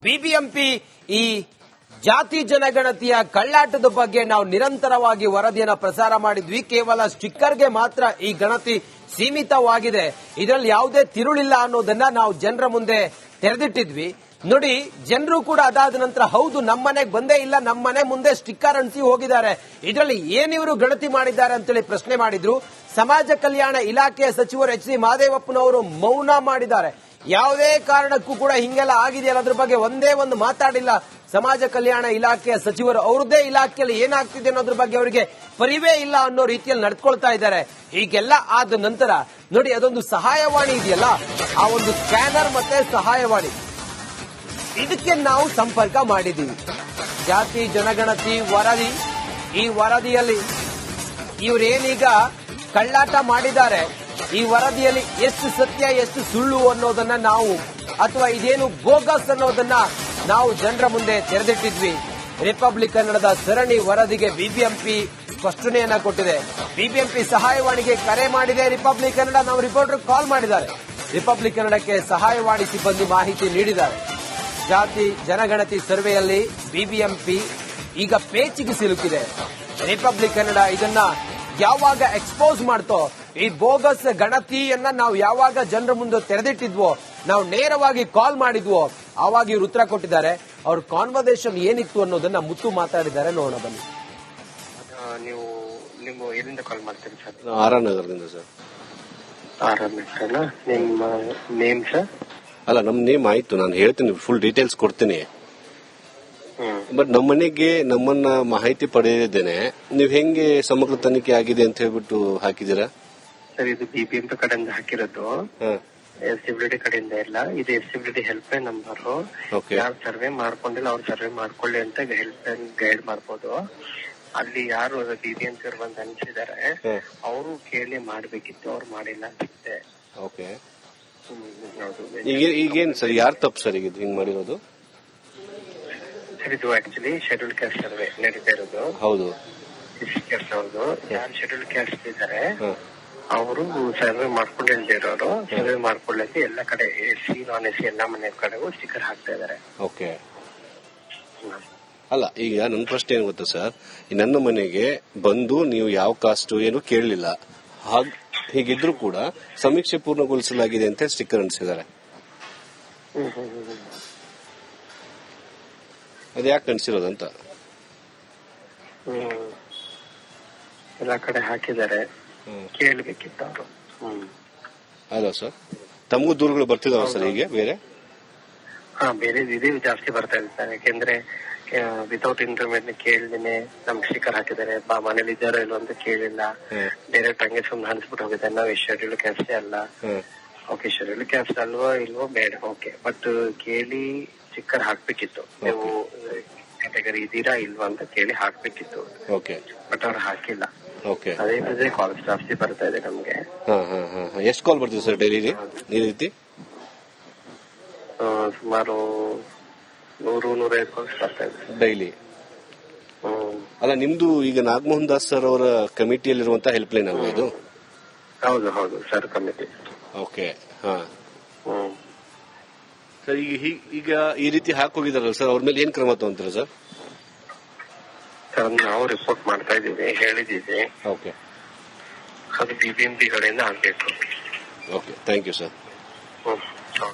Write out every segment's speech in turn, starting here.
BBMP ಈ ಜಾತಿ ಜನಗಣತಿಯ ಕಳ್ಳಾಟದ ಬಗ್ಗೆ ನಾವು ನಿರಂತರವಾಗಿ ವರದಿಯನ್ನು ಪ್ರಸಾರ ಮಾಡಿದ್ವಿ. ಕೇವಲ ಸ್ಟಿಕ್ಕರ್ಗೆ ಮಾತ್ರ ಈ ಗಣತಿ ಸೀಮಿತವಾಗಿದೆ, ಇದರಲ್ಲಿ ಯಾವುದೇ ತಿರುಳಿಲ್ಲ ಅನ್ನೋದನ್ನ ನಾವು ಜನರ ಮುಂದೆ ತೆರೆದಿಟ್ಟಿದ್ವಿ. ನೋಡಿ, ಜನರು ಕೂಡ ಅದಾದ ನಂತರ ಹೌದು ನಮ್ಮನೆಗೆ ಬಂದೇ ಇಲ್ಲ, ನಮ್ಮನೆ ಮುಂದೆ ಸ್ಟಿಕ್ಕರ್ ಅಂಟಿಸಿ ಹೋಗಿದ್ದಾರೆ, ಇದರಲ್ಲಿ ಏನಿವರು ಗಣತಿ ಮಾಡಿದ್ದಾರೆ ಅಂತೇಳಿ ಪ್ರಶ್ನೆ ಮಾಡಿದ್ರು. ಸಮಾಜ ಕಲ್ಯಾಣ ಇಲಾಖೆಯ ಸಚಿವರು ಎಚ್ ಸಿ ಮಹದೇವಪ್ಪನವರು ಮೌನ ಮಾಡಿದ್ದಾರೆ. ಯಾವುದೇ ಕಾರಣಕ್ಕೂ ಕೂಡ ಹಿಂಗೆಲ್ಲ ಆಗಿದೆಯಲ್ಲ ಅದ್ರ ಬಗ್ಗೆ ಒಂದೇ ಒಂದು ಮಾತಾಡಿಲ್ಲ ಸಮಾಜ ಕಲ್ಯಾಣ ಇಲಾಖೆಯ ಸಚಿವರು. ಅವ್ರದ್ದೇ ಇಲಾಖೆಯಲ್ಲಿ ಏನಾಗ್ತಿದೆ ಅನ್ನೋದ್ರ ಬಗ್ಗೆ ಅವರಿಗೆ ಪರಿವೇ ಇಲ್ಲ ಅನ್ನೋ ರೀತಿಯಲ್ಲಿ ನಡ್ಕೊಳ್ತಾ ಇದ್ದಾರೆ. ಹೀಗೆಲ್ಲ ಆದ ನಂತರ ನೋಡಿ, ಅದೊಂದು ಸಹಾಯವಾಣಿ ಇದೆಯಲ್ಲ, ಆ ಒಂದು ಸ್ಕ್ಯಾನರ್ ಮತ್ತೆ ಸಹಾಯವಾಣಿ, ಇದಕ್ಕೆ ನಾವು ಸಂಪರ್ಕ ಮಾಡಿದ್ದೀವಿ. ಜಾತಿ ಜನಗಣತಿ ವರದಿ, ಈ ವರದಿಯಲ್ಲಿ ಇವರೇನೀಗ ಕಳ್ಳಾಟ ಮಾಡಿದ್ದಾರೆ, ಈ ವರದಿಯಲ್ಲಿ ಎಷ್ಟು ಸತ್ಯ ಎಷ್ಟು ಸುಳ್ಳು ಅನ್ನೋದನ್ನ ನಾವು, ಅಥವಾ ಇದೇನು ಬೋಗಸ್ ಅನ್ನೋದನ್ನ ನಾವು ಜನರ ಮುಂದೆ ತೆರೆದಿಟ್ಟಿದ್ವಿ. ರಿಪಬ್ಲಿಕ್ ಕನ್ನಡದ ಸರಣಿ ವರದಿಗೆ ಬಿಬಿಎಂಪಿ ಸ್ಪಷ್ಟನೆಯನ್ನ ಕೊಟ್ಟಿದೆ. ಬಿಬಿಎಂಪಿ ಸಹಾಯವಾಣಿಗೆ ಕರೆ ಮಾಡಿದೆ ರಿಪಬ್ಲಿಕ್ ಕನ್ನಡ. ನಾವು ರಿಪೋರ್ಟರ್ ಕಾಲ್ ಮಾಡಿದ್ದಾರೆ. ರಿಪಬ್ಲಿಕ್ ಕನ್ನಡಕ್ಕೆ ಸಹಾಯವಾಣಿ ಸಿಬ್ಬಂದಿ ಮಾಹಿತಿ ನೀಡಿದ್ದಾರೆ. ಜಾತಿ ಜನಗಣತಿ ಸರ್ವೆಯಲ್ಲಿ ಬಿಬಿಎಂಪಿ ಈಗ ಪೇಚಿಗೆ ಸಿಲುಕಿದೆ. ರಿಪಬ್ಲಿಕ್ ಕನ್ನಡ ಇದನ್ನ ಯಾವಾಗ ಎಕ್ಸ್ಪೋಸ್ ಮಾಡ್ತೋ, ಈ ಬೋಗಸ್ ಗಣತಿಯನ್ನ ನಾವು ಯಾವಾಗ ಜನರ ಮುಂದೆ ತೆರೆದಿಟ್ಟಿದ್ವೋ, ನಾವು ನೇರವಾಗಿ ಕಾಲ್ ಮಾಡಿದ್ವೋ, ಆವಾಗ ಇವರು ಉತ್ತರ ಕೊಟ್ಟಿದ್ದಾರೆ. ಅವ್ರ ಕಾನ್ವರ್ಸೇಷನ್ ಏನಿತ್ತು ಅನ್ನೋದನ್ನ ಮುತ್ತು ಮಾತಾಡಿದ್ದಾರೆ. ನೋಡೋಣ ಬನ್ನಿ. ನೀವು ನಿಮ್ಮ ಎಲ್ಲಿಂದ ಕಾಲ್ ಮಾಡ್ತೀರಿ ಸರ್? ಆರ್ ಆರ್ ನಗರದಿಂದ ಸರ್. ಆರ್ ಆರ್ ನಗರ. ನಿಮ್ಮ ನೇಮ್ ಸರ್? ಅಲ್ಲ, ನಮ್ ನೇಮ್ ಆಯ್ತು, ನಾನು ಹೇಳ್ತೀನಿ, ಫುಲ್ ಡೀಟೇಲ್ಸ್ ಕೊಡ್ತೀನಿ. ಬಟ್ ನಮ್ಮನೆಗೆ ನಮ್ಮನ್ನ ಮಾಹಿತಿ ಪಡೆದಿದ್ದೇನೆ. ನೀವ್ ಹೆಂಗೆ ಸಮಗ್ರ ತನಿಖೆ ಆಗಿದೆ ಅಂತ ಹೇಳ್ಬಿಟ್ಟು ಹಾಕಿದೀರಾ ಸರ್? ಇದು ಬಿಬಿಎಂಪಿ ಕಡೆಯಿಂದ ಹಾಕಿರೋದು, ಎಸ್ಸಿಬಿಲಿಟಿ ಕಡೆಯಿಂದ ಇಲ್ಲ. ಇದು ಎಸ್ಸಿಬಿಲಿಟಿ ಹೆಲ್ಪ್ ಲೈನ್ ನಂಬರ್. ಯಾರು ಸರ್ವೆ ಮಾಡ್ಕೊಂಡಿಲ್ಲ ಅವ್ರು ಸರ್ವೆ ಮಾಡ್ಕೊಳ್ಳಿ ಅಂತ ಹೆಲ್ಪ್ ಲೈನ್ ಗೈಡ್ ಮಾಡ್ಬೋದು. ಅಲ್ಲಿ ಯಾರು ಬಿಬಿಎಂಪಿ ಅವ್ರು ಬಂದು ಅನ್ಸಿದ್ದಾರೆ ಅವರು ಕೇಳಿ ಮಾಡ್ಬೇಕಿತ್ತು, ಅವ್ರು ಮಾಡಿಲ್ಲ ಅನ್ಸುತ್ತೆ. ಓಕೆ, ಈಗೇನ್ ಸರ್, ಯಾರು ತಪ್ಪು ಸರ್ ಈಗ ಹಿಂಗ್ ಮಾಡಿರೋದು? ಸರ್, ಇದು ಆಕ್ಚುಲಿ ಶೆಡ್ಯೂಲ್ ಕ್ಯಾಸ್ಟ್ ಸರ್ವೆ ನಡೀತಾ ಇರೋದು. ಹೌದು, ಅವ್ರದ್ದು ಯಾರು ಶೆಡ್ಯೂಲ್ ಕ್ಯಾಸ್ಟ್ ಇದ್ದಾರೆ ಅವರು ಸರ್ವೆ ಮಾಡ್ಕೊಂಡಿಲ್ದೇ ಇರೋರು ಸರ್ವೆ ಮಾಡ್ಕೊಳ್ಳಕ್ಕೆ ಎಲ್ಲ ಕಡೆ ಎಸ್ಸಿ ನಾನ್ ಎಸ್ಸಿ ಎಲ್ಲ ಮನೆ ಕಡೆಗೂ ಸ್ಟಿಕ್ಕರ್ ಹಾಕ್ತಾ ಇದಾರೆ. ಓಕೆ, ಅಲ್ಲ, ಈಗ ನನ್ನ ಪ್ರಶ್ನೆ ಏನ್ ಗೊತ್ತಾ ಸರ್, ನನ್ನ ಮನೆಗೆ ಬಂದು ನೀವು ಯಾವ ಕಾಸ್ಟ್ ಏನು ಕೇಳಲಿಲ್ಲ, ಹೀಗಿದ್ರು ಕೂಡ ಸಮೀಕ್ಷೆ ಪೂರ್ಣಗೊಳಿಸಲಾಗಿದೆ ಅಂತ ಸ್ಟಿಕ್ಕರ್ ಅಂಟಿಸಿದ್ದಾರೆ. ಅದು ಯಾಕೆ ಅಂಟಿಸಿರೋದಂತ? ಎಲ್ಲ ಕಡೆ ಹಾಕಿದ್ದಾರೆ, ಕೇಳಬೇಕಿತ್ತು ಅವರು. ಅಲ್ಲ ಸರ್, ತಮಗೂ ದೂರುಗಳು ಬರ್ತಿದಾವ ಸರ್ ಹೀಗೆ ಬೇರೆ? ಬೇರೆ ಇದೇ ಜಾಸ್ತಿ ಬರ್ತಾ ಇದೆ ಸರ್. ಯಾಕೆಂದ್ರೆ ವಿತೌಟ್ ಇಂಟರ್ಮೆಟ್ ಕೇಳ್ದೇನೆ ನಮ್ಗೆ ಸ್ಟಿಕ್ಕರ್ ಹಾಕಿದ್ದಾರೆ. ಮನೇಲಿ ಇದ್ದಾರೋ ಇಲ್ವೋ ಅಂತ ಕೇಳಿಲ್ಲ, ಡೈರೆಕ್ಟ್ ಹಂಗೆ ಸುಮ್ಮನೆ ಅನ್ಸ್ಬಿಟ್ಟು ಹೋಗಿದ್ದಾರೆ. ನಾವು ಶೆಡ್ಯೂಲ್ ಕ್ಯಾಸ್ಟ್ ಅಲ್ಲ. ಓಕೆ, ಶೆಡ್ಯೂಲ್ ಕ್ಯಾಸ್ಟ್ ಅಲ್ವೋ ಇಲ್ವೋ ಬೇಡ, ಓಕೆ, ಬಟ್ ಕೇಳಿ ಸ್ಟಿಕ್ಕರ್ ಹಾಕ್ಬೇಕಿತ್ತು. ನೀವು ಕ್ಯಾಟಗರಿ ಇದೀರಾ ಇಲ್ವಾ ಅಂತ ಕೇಳಿ ಹಾಕ್ಬೇಕಿತ್ತು. ಬಟ್ ಅವ್ರು ಹಾಕಿಲ್ಲ. ಅದೇ ಕಾಲ್ಸ್ ಜಾಸ್ತಿ ಬರ್ತಾ ಇದೆ ನಮ್ಗೆ. ಎಷ್ಟು ಕಾಲ್ ಬರ್ತೀವಿ ಸರ್ ಡೈಲಿ ಈ ರೀತಿ? ಸುಮಾರು 100-150 ಕಾಲ್ಸ್ ಬರ್ತಾ ಇದೆ ಡೈಲಿ. ಅಲ್ಲ, ನಿಮ್ದು ಈಗ ನಾಗಮೋಹನ್ ದಾಸ್ ಸರ್ ಅವರ ಕಮಿಟಿಯಲ್ಲಿರುವಂತಹ ಹೆಲ್ಪ್ ಲೈನ್ ಅಲ್ವಾ ಇದು? ಹೌದು ಹೌದು ಸರ್, ಕಮಿಟಿ. ಓಕೆ, ಹಾ ಸರ್. ಈಗ ಈ ರೀತಿ ಹಾಕೋಗಿದಾರಲ್ಲ ಸರ್, ಅವ್ರ ಮೇಲೆ ಏನ್ ಕ್ರಮ ತಗೊಂತೀರಾ ಸರ್? ಸರ್, ನಾವು ರಿಪೋರ್ಟ್ ಮಾಡ್ತಾ ಇದೀವಿ, ಹೇಳಿದೀವಿ. ಓಕೆ, ಅದು ಬಿಬಿಎಂಪಿ ಕಡೆಯಿಂದ ಆಗ್ಬೇಕು. Okay, thank you sir.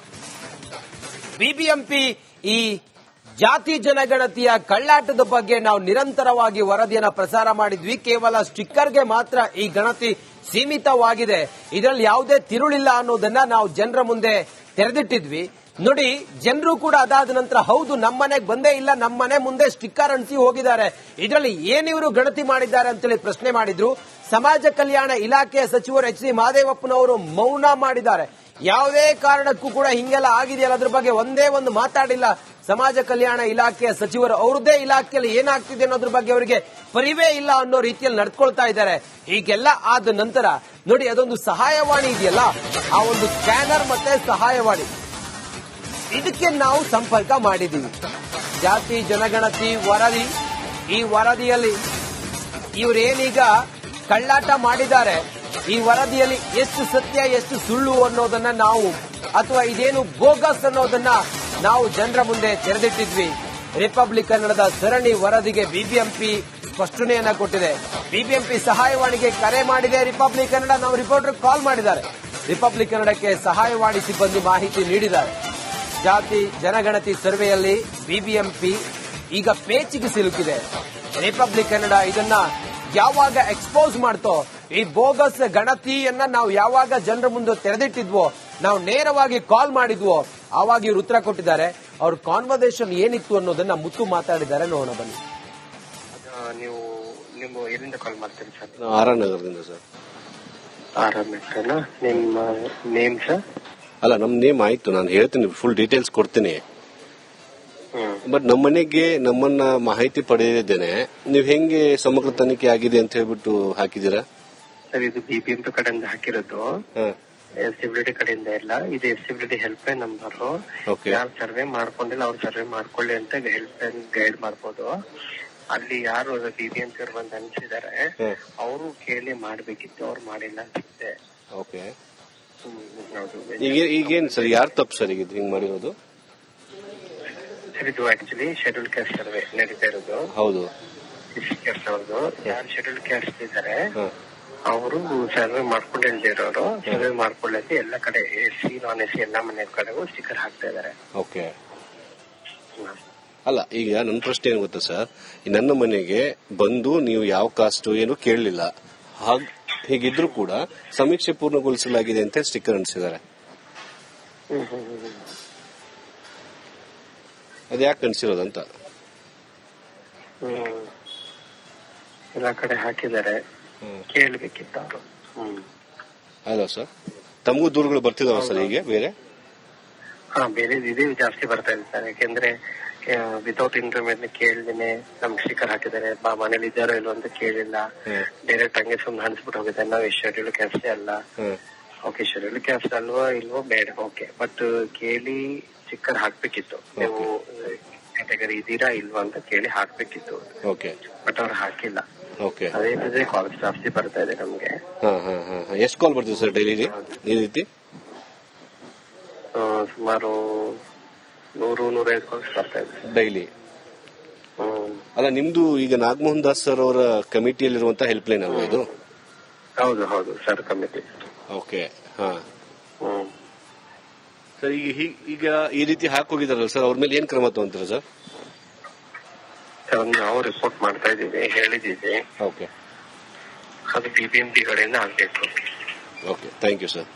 BBMP ಈ ಜಾತಿ ಜನಗಣತಿಯ ಕಳ್ಳಾಟದ ಬಗ್ಗೆ ನಾವು ನಿರಂತರವಾಗಿ ವರದಿಯನ್ನು ಪ್ರಸಾರ ಮಾಡಿದ್ವಿ. ಕೇವಲ ಸ್ಟಿಕ್ಕರ್ಗೆ ಮಾತ್ರ ಈ ಗಣತಿ ಸೀಮಿತವಾಗಿದೆ, ಇದರಲ್ಲಿ ಯಾವುದೇ ತಿರುಳಿಲ್ಲ ಅನ್ನೋದನ್ನ ನಾವು ಜನರ ಮುಂದೆ ತೆರೆದಿಟ್ಟಿದ್ವಿ. ನೋಡಿ, ಜನರು ಕೂಡ ಅದಾದ ನಂತರ ಹೌದು ನಮ್ಮನೆಗೆ ಬಂದೇ ಇಲ್ಲ, ನಮ್ಮನೆ ಮುಂದೆ ಸ್ಟಿಕ್ಕರ್ ಅಂಟಿಸಿ ಹೋಗಿದ್ದಾರೆ, ಇದರಲ್ಲಿ ಏನಿವರು ಗಣತಿ ಮಾಡಿದ್ದಾರೆ ಅಂತೇಳಿ ಪ್ರಶ್ನೆ ಮಾಡಿದ್ರು. ಸಮಾಜ ಕಲ್ಯಾಣ ಇಲಾಖೆಯ ಸಚಿವರು ಎಚ್ ಸಿ ಮಹದೇವಪ್ಪನವರು ಮೌನ ಮಾಡಿದ್ದಾರೆ. ಯಾವುದೇ ಕಾರಣಕ್ಕೂ ಕೂಡ ಹಿಂಗೆಲ್ಲ ಆಗಿದೆಯಲ್ಲ ಅದ್ರ ಬಗ್ಗೆ ಒಂದೇ ಒಂದು ಮಾತಾಡಿಲ್ಲ ಸಮಾಜ ಕಲ್ಯಾಣ ಇಲಾಖೆಯ ಸಚಿವರು. ಅವ್ರದ್ದೇ ಇಲಾಖೆಯಲ್ಲಿ ಏನಾಗ್ತಿದೆ ಅನ್ನೋದ್ರ ಬಗ್ಗೆ ಅವರಿಗೆ ಪರಿವೇ ಇಲ್ಲ ಅನ್ನೋ ರೀತಿಯಲ್ಲಿ ನಡ್ಕೊಳ್ತಾ ಇದ್ದಾರೆ. ಹೀಗೆಲ್ಲ ಆದ ನಂತರ ನೋಡಿ, ಅದೊಂದು ಸಹಾಯವಾಣಿ ಇದೆಯಲ್ಲ, ಆ ಒಂದು ಸ್ಕ್ಯಾನರ್ ಮತ್ತೆ ಸಹಾಯವಾಣಿ, ಇದಕ್ಕೆ ನಾವು ಸಂಪರ್ಕ ಮಾಡಿದ್ದೀವಿ. ಜಾತಿ ಜನಗಣತಿ ವರದಿ, ಈ ವರದಿಯಲ್ಲಿ ಇವರೇನೀಗ ಕಳ್ಳಾಟ ಮಾಡಿದ್ದಾರೆ, ಈ ವರದಿಯಲ್ಲಿ ಎಷ್ಟು ಸತ್ಯ ಎಷ್ಟು ಸುಳ್ಳು ಅನ್ನೋದನ್ನ ನಾವು, ಅಥವಾ ಇದೇನು ಬೋಗಸ್ ಅನ್ನೋದನ್ನ ನಾವು ಜನರ ಮುಂದೆ ತೆರೆದಿಟ್ಟಿದ್ವಿ. ರಿಪಬ್ಲಿಕ್ ಕನ್ನಡದ ಸರಣಿ ವರದಿಗೆ ಬಿಬಿಎಂಪಿ ಸ್ಪಷ್ಟನೆಯನ್ನ ಕೊಟ್ಟಿದೆ. ಬಿಬಿಎಂಪಿ ಸಹಾಯವಾಣಿಗೆ ಕರೆ ಮಾಡಿದೆ ರಿಪಬ್ಲಿಕ್ ಕನ್ನಡ. ನಾವು ರಿಪೋರ್ಟರ್ ಕಾಲ್ ಮಾಡಿದ್ದಾರೆ. ರಿಪಬ್ಲಿಕ್ ಕನ್ನಡಕ್ಕೆ ಸಹಾಯವಾಣಿ ಸಿಬ್ಬಂದಿ ಮಾಹಿತಿ ನೀಡಿದ್ದಾರೆ. ಜಾತಿ ಜನಗಣತಿ ಸರ್ವೆಯಲ್ಲಿ ಬಿಬಿಎಂಪಿ ಈಗ ಪೇಚಿಗೆ ಸಿಲುಕಿದೆ. ರಿಪಬ್ಲಿಕ್ ಕನ್ನಡ ಇದನ್ನ ಯಾವಾಗ ಎಕ್ಸ್ಪೋಸ್ ಮಾಡ್ತೋ, ಈ ಬೋಗಸ್ ಗಣತಿಯನ್ನ ನಾವು ಯಾವಾಗ ಜನರ ಮುಂದೆ ತೆರೆದಿಟ್ಟಿದ್ವೋ, ನಾವು ನೇರವಾಗಿ ಕಾಲ್ ಮಾಡಿದ್ವೋ, ಆವಾಗ ಇವರು ಉತ್ತರ ಕೊಟ್ಟಿದ್ದಾರೆ. ಅವ್ರ ಕಾನ್ವರ್ಸೇಷನ್ ಏನಿತ್ತು ಅನ್ನೋದನ್ನ ಮುತ್ತು ಮಾತಾಡಿದ್ದಾರೆ. ನೋಡೋಣ ಬನ್ನಿ. ನೀವು ನಿಮ್ಮ ಎಲ್ಲಿಂದ ಕಾಲ್ ಮಾಡ್ತೀರಿ ಸರ್? ಆರ್ ಆರ್ ನಗರದಿಂದ ಸರ್. ನಿಮ್ಮ ನೇಮ್ ಸರ್? ಅಲ್ಲ, ನಮ್ ನೇಮ್ ಆಯ್ತು, ನಾನು ಹೇಳ್ತೀನಿ, ಫುಲ್ ಡೀಟೇಲ್ಸ್ ಕೊಡ್ತೀನಿ. ಬಟ್ ನಮ್ಮನೆಗೆ ನಮ್ಮನ್ನ ಮಾಹಿತಿ ಪಡೆದಿದ್ದೇನೆ. ನೀವ್ ಹೆಂಗೆ ಸಮಗ್ರ ತನಿಖೆ ಆಗಿದೆ ಅಂತ ಹೇಳ್ಬಿಟ್ಟು ಹಾಕಿದೀರಾ ಸರ್? ಇದು ಬಿಬಿಎಂಪಿ ಕಡೆಯಿಂದ ಹಾಕಿರೋದು, ಎಸ್ಸಿಬಿಲಿಟಿ ಕಡೆಯಿಂದ ಇಲ್ಲ. ಇದು ಎಸ್ಸಿಬಿಲಿಟಿ ಹೆಲ್ಪ್ ಲೈನ್ ನಂಬರ್. ಯಾರು ಸರ್ವೆ ಮಾಡ್ಕೊಂಡಿಲ್ಲ ಅವ್ರು ಸರ್ವೆ ಮಾಡ್ಕೊಳ್ಳಿ ಅಂತ ಹೆಲ್ಪ್ ಲೈನ್ ಗೈಡ್ ಮಾಡ್ಬೋದು. ಅಲ್ಲಿ ಯಾರು ಬಿಬಿಎಂಪಿ ಅವ್ರು ಬಂದು ಅನ್ಸಿದಾರೆ ಅವರು ಕೇಳಿ ಮಾಡ್ಬೇಕಿತ್ತು, ಅವ್ರು ಮಾಡಿಲ್ಲ ಅನ್ಸುತ್ತೆ. ಓಕೆ, ಈಗೇನ್ ಸರ್, ಯಾರು ತಪ್ಪು ಸರ್ ಈಗ ಹಿಂಗ್ ಮಾಡಿರೋದು? ಸರ್, ಇದು ಆಕ್ಚುಲಿ ಶೆಡ್ಯೂಲ್ ಕ್ಯಾಸ್ಟ್ ಸರ್ವೆ ನಡೀತಾ ಇರೋದು. ಹೌದು, ಅವ್ರದ್ದು ಯಾರು ಶೆಡ್ಯೂಲ್ ಕ್ಯಾಸ್ಟ್ ಇದ್ದಾರೆ ಅವರು ಸರ್ವೆ ಮಾಡ್ಕೊಂಡಿಲ್ದೇ ಇರೋರು ಸರ್ವೆ ಮಾಡ್ಕೊಳ್ಳಕ್ಕೆ ಎಲ್ಲ ಕಡೆ ಎಸ್ಸಿ ನಾನ್ ಎಸ್ಸಿ ಎಲ್ಲ ಮನೆ ಕಡೆಗೂ ಸ್ಟಿಕರ್ ಹಾಕ್ತಾ ಇದಾರೆ. ಓಕೆ, ಅಲ್ಲ ಈಗ ನನ್ನ ಪ್ರಶ್ನೆ ಏನು ಗೊತ್ತಾ ಸರ್, ನನ್ನ ಮನೆಗೆ ಬಂದು ನೀವು ಯಾವ ಕಾಸ್ಟ್ ಏನು ಕೇಳಲಿಲ್ಲ, ಹೀಗಿದ್ರು ಕೂಡ ಸಮೀಕ್ಷೆ ಪೂರ್ಣಗೊಳಿಸಲಾಗಿದೆ ಅಂತ ಸ್ಟಿಕ್ಕರ್ ಅಂಟಿಸಿದ್ದಾರೆ. ಅದು ಯಾಕೆ ಅನ್ಸಿರೋದಂತ? ಎಲ್ಲ ಕಡೆ ಹಾಕಿದ್ದಾರೆ, ಕೇಳಬೇಕಿತ್ತು ಅವರು. ಅಲ್ಲ ಸರ್, ತಮಗೂ ದೂರುಗಳು ಬರ್ತಿದಾವ ಸರ್ ಹೀಗೆ ಬೇರೆ? ಬೇರೆ ಇದೇ ಜಾಸ್ತಿ ಬರ್ತಾ ಇದೆ ಸರ್. ಯಾಕೆಂದ್ರೆ ವಿತೌಟ್ ಇಂಟರ್ವ್ಯೂ ಕೇಳ್ದೇನೆ ನಮ್ಗೆ ಸ್ಟಿಕರ್ ಹಾಕಿದ್ದಾರೆ. ಮನೇಲಿ ಇದ್ದಾರೋ ಇಲ್ವೋ ಅಂತ ಕೇಳಿಲ್ಲ, ಡೈರೆಕ್ಟ್ ಹಂಗೆ ಸುಮ್ನೆ ಹನ್ಸ್ಬಿಟ್ಟು ಹೋಗಿದ್ದಾರೆ. ನಾವು ಶೆಡ್ಯೂಲ್ ಕ್ಯಾಸ್ಟ್ ಅಲ್ಲ. ಓಕೆ, ಶೆಡ್ಯೂಲ್ ಕ್ಯಾಸ್ಟ್ ಅಲ್ವೋ ಇಲ್ವೋ ಬೇಡ, ಓಕೆ, ಬಟ್ ಕೇಳಿ ಸ್ಟಿಕ್ಕರ್ ಹಾಕ್ಬೇಕಿತ್ತು. ನೀವು ಕ್ಯಾಟಗರಿ ಇದೀರಾ ಇಲ್ವಾ ಅಂತ ಕೇಳಿ ಹಾಕ್ಬೇಕಿತ್ತು. ಬಟ್ ಅವ್ರು ಹಾಕಿಲ್ಲ. ಅದೇ ಕಾಲ್ ಜಾಸ್ತಿ ಬರ್ತಾ ಇದೆ ನಮ್ಗೆ. ಎಷ್ಟು ಕಾಲ್ ಬರ್ತೀವಿ ಸರ್ ಡೈಲಿ ಈ ರೀತಿ? ಸುಮಾರು 100-105 ಕಾಲ್ಸ್ ಬರ್ತಾ ಇದೆ ಡೈಲಿ. ಅಲ್ಲ, ನಿಮ್ದು ಈಗ ನಾಗಮೋಹನ್ ದಾಸ್ ಸರ್ ಅವರ ಕಮಿಟಿಯಲ್ಲಿರುವಂತಹ ಹೆಲ್ಪ್ ಲೈನ್ ಅಲ್ವಾ ಇದು? ಹೌದು ಹೌದು ಸರ್, ಕಮಿಟಿ. ಓಕೆ, ಹಾ ಸರ್. ಈಗ ಈ ರೀತಿ ಹಾಕೋಗಿದಾರಲ್ಲ ಸರ್, ಅವ್ರ ಮೇಲೆ ಏನ್ ಕ್ರಮ ತಗೊಂತೀರಾ ಸರ್? ನಾವು ರಿಪೋರ್ಟ್ ಮಾಡ್ತಾ ಇದೀವಿ, ಹೇಳಿದೀವಿ. ಓಕೆ, ಅದು ಬಿಬಿಎಂಪಿ ಕಡೆಯಿಂದ ಆಗ್ಬೇಕು. Okay, thank you sir.